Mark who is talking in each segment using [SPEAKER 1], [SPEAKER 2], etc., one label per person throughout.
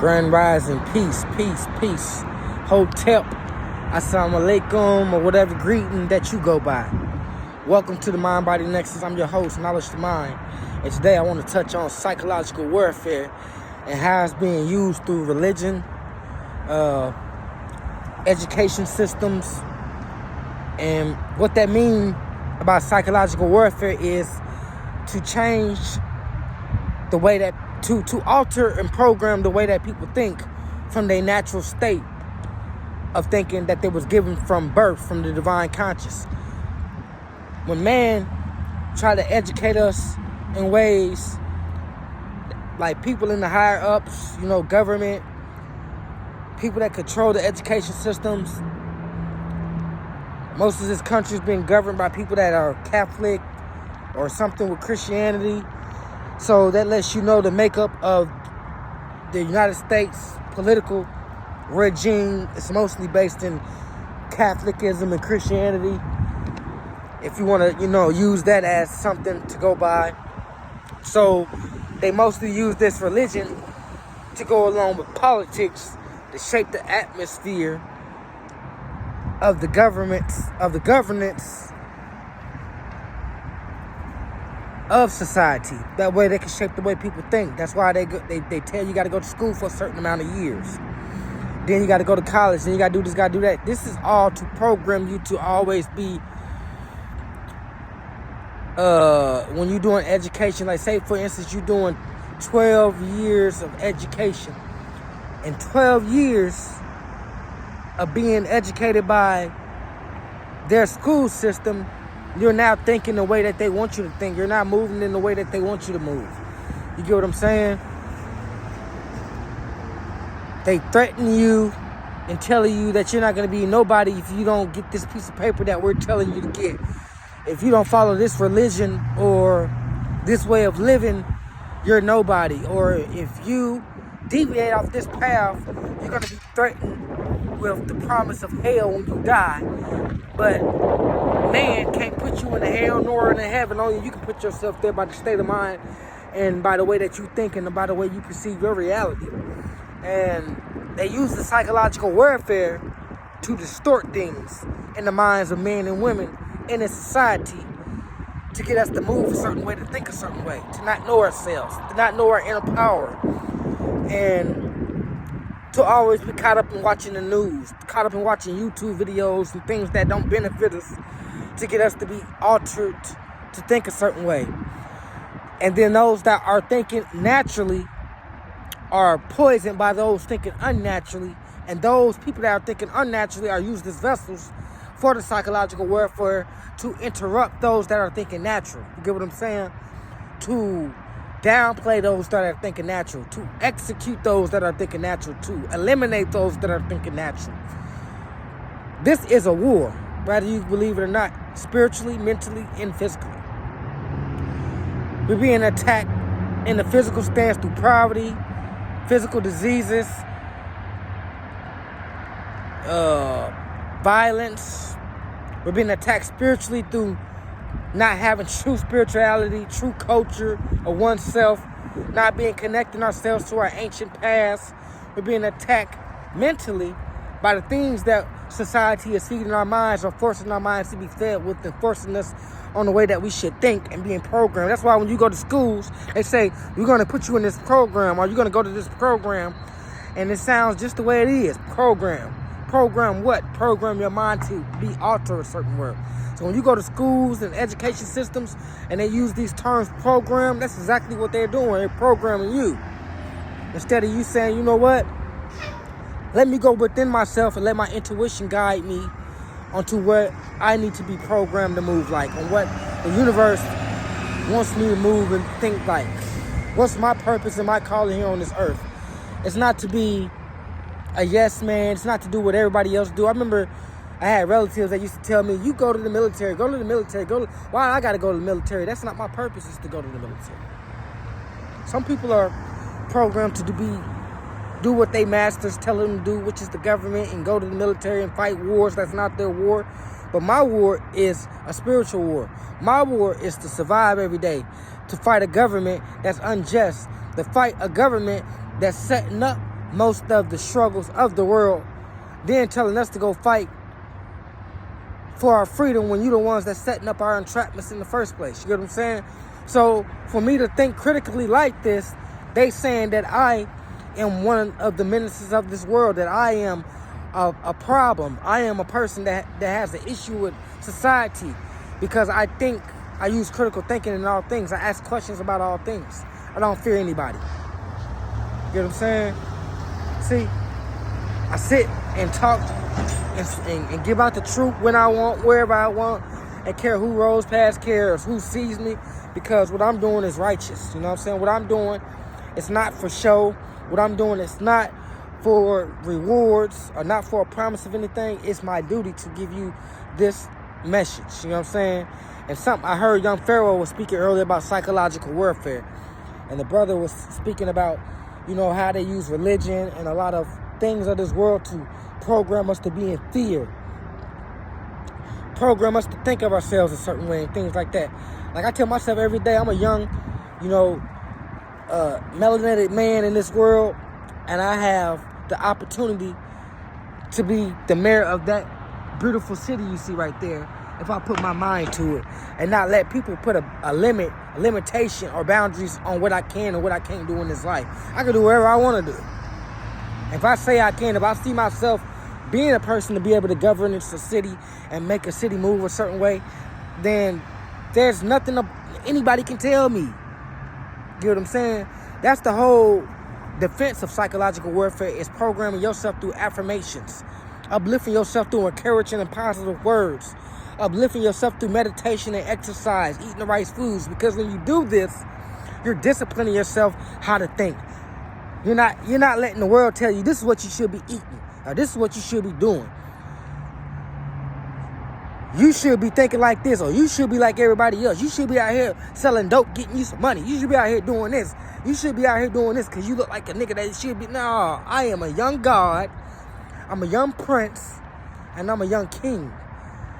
[SPEAKER 1] Grand Rising, peace, peace, peace. Hotep, assalamu alaikum, or whatever greeting that you go by. Welcome to the Mind Body Nexus. I'm your host, Knowledge to Mind. And today I want to touch on psychological warfare and how it's being used through religion, education systems, and what that means about psychological warfare is to change the way that to alter and program the way that people think from their natural state of thinking that they was given from birth, from the divine conscious. When man try to educate us in ways like people in the higher ups, government, people that control the education systems, most of this country is being governed by people that are Catholic or something with Christianity. So that lets you know the makeup of the United States political regime is mostly based in Catholicism and Christianity. If you want to, use that as something to go by. So they mostly use this religion to go along with politics to shape the atmosphere of the governance of society. That way they can shape the way people think. That's why they tell you got to go to school for a certain amount of years. Then you got to go to college. Then you got to do this, got to do that. This is all to program you to always be, when you're doing education, like say for instance, you're doing 12 years of education. And 12 years of being educated by their school system, you're now thinking the way that they want you to think. You're not moving in the way that they want you to move. You get what I'm saying? They threaten you and telling you that you're not going to be nobody if you don't get this piece of paper that we're telling you to get. If you don't follow this religion or this way of living, you're nobody. Or if you deviate off this path, you're going to be threatened with the promise of hell when you die. But man can't put you in the hell nor in the heaven. Only you can put yourself there by the state of mind and by the way that you think and by the way you perceive your reality. And they use the psychological warfare to distort things in the minds of men and women in a society to get us to move a certain way, to think a certain way, to not know ourselves, to not know our inner power, and to always be caught up in watching the news, caught up in watching YouTube videos and things that don't benefit us, to get us to be altered to think a certain way. And then those that are thinking naturally are poisoned by those thinking unnaturally. And those people that are thinking unnaturally are used as vessels for the psychological warfare to interrupt those that are thinking natural. You get what I'm saying? To downplay those that are thinking natural, to execute those that are thinking natural, to eliminate those that are thinking natural. This is a war, whether you believe it or not, spiritually, mentally, and physically. We're being attacked in the physical stance through poverty, physical diseases, violence. We're being attacked spiritually through not having true spirituality, true culture of oneself, not being connecting ourselves to our ancient past. We're being attacked mentally by the things that society is feeding our minds or forcing our minds to be fed with and forcing us on the way that we should think and being programmed. That's why when you go to schools, they say, we're going to put you in this program or you're going to go to this program. And it sounds just the way it is, program. Program what? Program your mind to be altered a certain way. So when you go to schools and education systems and they use these terms program, that's exactly what they're doing. They're programming you. Instead of you saying, you know what? Let me go within myself and let my intuition guide me onto what I need to be programmed to move like, on what the universe wants me to move and think like. What's my purpose and my calling here on this earth? It's not to be a yes man. It's not to do what everybody else do. I remember I had relatives that used to tell me, you go to the military, why I gotta go to the military? That's not my purpose, is to go to the military. Some people are programmed to do what they masters tell them to do, which is the government, and go to the military and fight wars. That's not their war. But my war is a spiritual war. My war is to survive every day, to fight a government that's unjust, to fight a government that's setting up most of the struggles of the world, then telling us to go fight for our freedom when you're the ones that's setting up our entrapments in the first place. You get what I'm saying? So for me to think critically like this, they saying that I am one of the menaces of this world, that I am a problem. I am a person that has an issue with society because I think I use critical thinking in all things. I ask questions about all things. I don't fear anybody. You get what I'm saying? See, I sit and talk and give out the truth when I want, wherever I want, and care who rolls past, cares who sees me, because what I'm doing is righteous. You know what I'm saying? What I'm doing is not for show. What I'm doing is not for rewards or not for a promise of anything. It's my duty to give you this message. You know what I'm saying? And something I heard Young Pharaoh was speaking earlier about psychological warfare. And the brother was speaking about, you know, how they use religion and a lot of things of this world to program us to be in fear. Program us to think of ourselves a certain way and things like that. Like I tell myself every day, I'm a young, you know, melanated man in this world, and I have the opportunity to be the mayor of that beautiful city you see right there if I put my mind to it and not let people put a limitation or boundaries on what I can and what I can't do in this life. I can do whatever I want to do. If I say I can, if I see myself being a person to be able to govern a city and make a city move a certain way, then there's nothing anybody can tell me. You know what I'm saying? That's the whole defense of psychological warfare, is programming yourself through affirmations, uplifting yourself through encouraging and positive words, uplifting yourself through meditation and exercise, eating the right foods. Because when you do this, you're disciplining yourself how to think. You're not letting the world tell you this is what you should be eating or this is what you should be doing. You should be thinking like this, or you should be like everybody else. You should be out here selling dope, getting you some money. You should be out here doing this. You should be out here doing this because you look like a nigga that should be. No, I am a young god. I'm a young prince, and I'm a young king.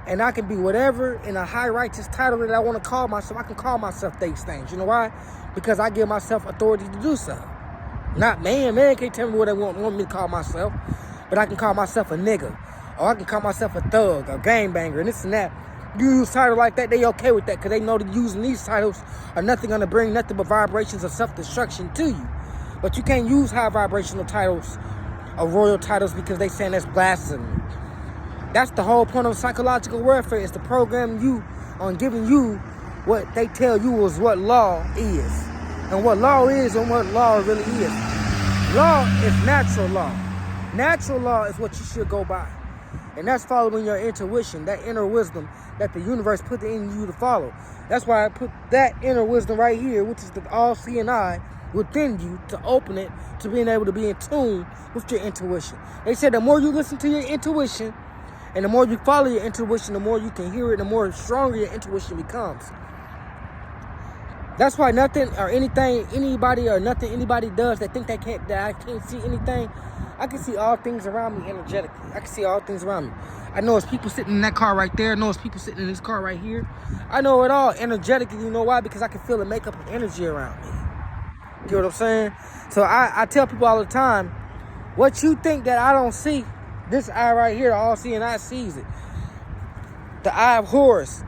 [SPEAKER 1] And I can be whatever in a high righteous title that I want to call myself. I can call myself these things. You know why? Because I give myself authority to do so. Not man. Man can't tell me what they want me to call myself. But I can call myself a nigga. Or I can call myself a thug, a gangbanger, and this and that. You use titles like that, they okay with that because they know that using these titles are nothing going to bring nothing but vibrations of self-destruction to you. But you can't use high vibrational titles or royal titles because they saying that's blasphemy. That's the whole point of psychological warfare, is to program you on giving you what they tell you is what law is. And what law is and what law really is. Law is natural law. Natural law is what you should go by. And that's following your intuition, that inner wisdom that the universe put in you to follow. That's why I put that inner wisdom right here, which is the all-seeing eye within you, to open it to being able to be in tune with your intuition. They said the more you listen to your intuition and the more you follow your intuition, the more you can hear it, the more stronger your intuition becomes. That's why nothing or anything anybody or nothing anybody does that think that I can't see anything. I can see all things around me energetically. I can see all things around me. I know it's people sitting in that car right there. I know it's people sitting in this car right here. I know it all energetically. You know why? Because I can feel the makeup of energy around me. You know what I'm saying? So I tell people all the time, what you think that I don't see, this eye right here, the all-seeing eye sees it. The eye of Horus,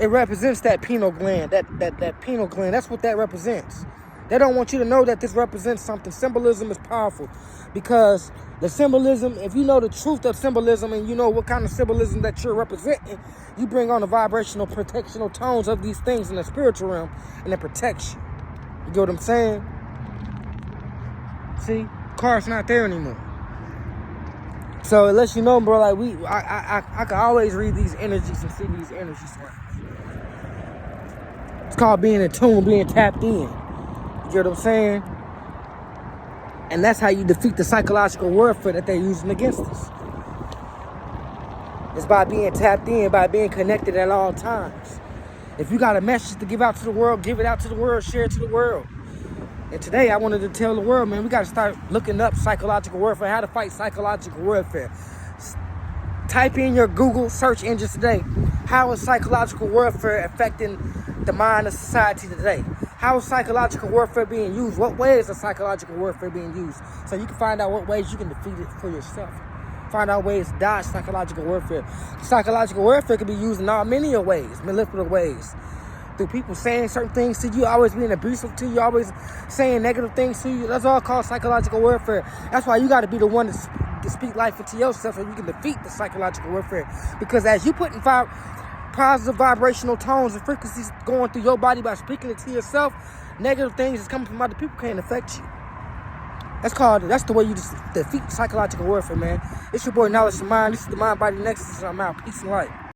[SPEAKER 1] it represents that pineal gland, that pineal gland. That's what that represents. They don't want you to know that this represents something. Symbolism is powerful because the symbolism, if you know the truth of symbolism and you know what kind of symbolism that you're representing, you bring on the vibrational, protectional tones of these things in the spiritual realm, and it protects you. You get what I'm saying? See, car's not there anymore. So it lets you know, bro, like I can always read these energies and see these energies. It's called being in tune, being tapped in. You get what I'm saying? And that's how you defeat the psychological warfare that they're using against us. It's by being tapped in, by being connected at all times. If you got a message to give out to the world, give it out to the world, share it to the world. And today I wanted to tell the world, man, we got to start looking up psychological warfare, how to fight psychological warfare. Type in your Google search engines today. How is psychological warfare affecting the mind of society today? how is psychological warfare being used? What ways is psychological warfare being used? So you can find out what ways you can defeat it for yourself. Find out ways to dodge psychological warfare. Psychological warfare can be used in all many ways, manipulative ways. Through people saying certain things to you, always being abusive to you, always saying negative things to you. That's all called psychological warfare. That's why you got to be the one to speak life into yourself so you can defeat the psychological warfare. Because as you put in positive vibrational tones and frequencies going through your body by speaking it to yourself, negative things that's coming from other people can't affect you. That's the way you defeat psychological warfare, man. It's your boy Knowledge of Mind. This is the Mind Body Nexus. I'm out. Peace and light.